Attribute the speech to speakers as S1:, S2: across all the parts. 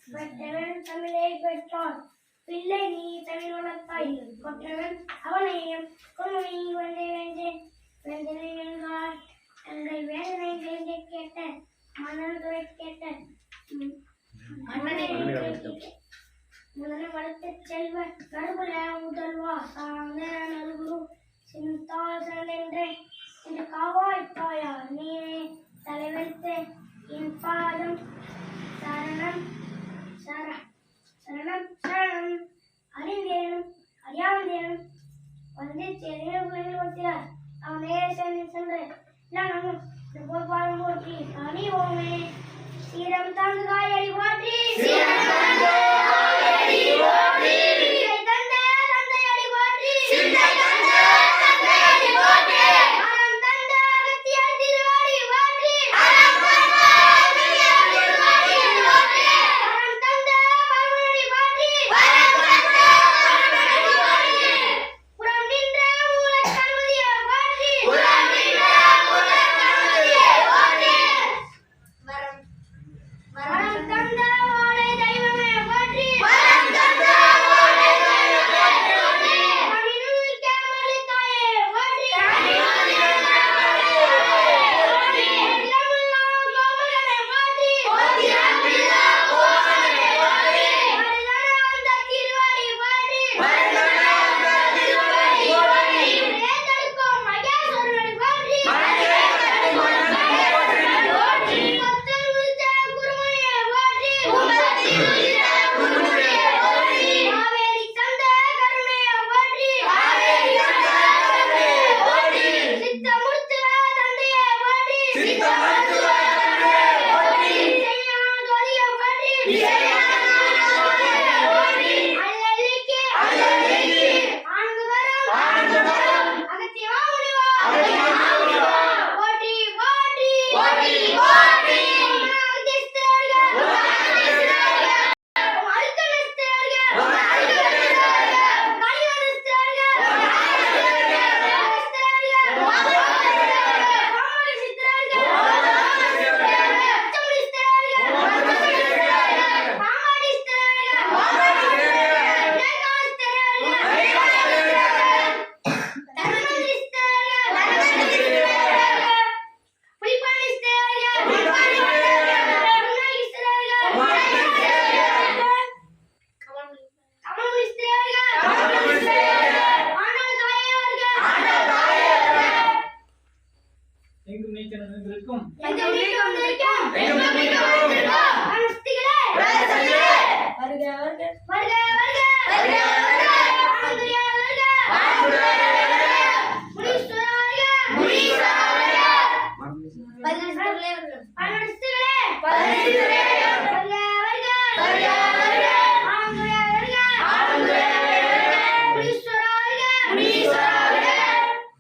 S1: பெற்றவன் தமிழை பெற்றான் பிள்ளை நீ தமிழ் வளர்த்தாய் கொற்றவன் அவனையும் கொன்மணி வந்தே வென்றேன் வென்றனை வென்றாய் எங்கள் வேதனை வேண்டி கேட்ட மன்னன் துறை கேட்ட முதலை வளர்த்த செல்வ நடுபுல முதல்வா சாங்க நல்குரு சிந்தாசனென்றே இந்த காவாய் தாயார் நீனே தலைவெடுத்து என் பாதம் சரணம் சரணம் சரணம் அறிந்தேனும் அறியாதேனும் வந்து செல்வங்கள் ஒத்தினார் அவன் நேரே சென்று நானும் போய் பாதம் போற்றி அணிவோமே சீரம் தாங்குகாய் அடி போற்றி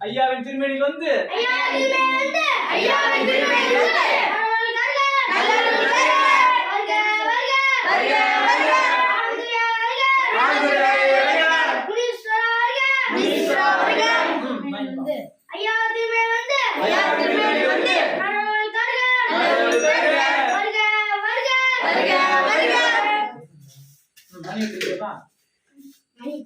S2: ஐயாவின் திருமேனியில் வந்து
S1: மணி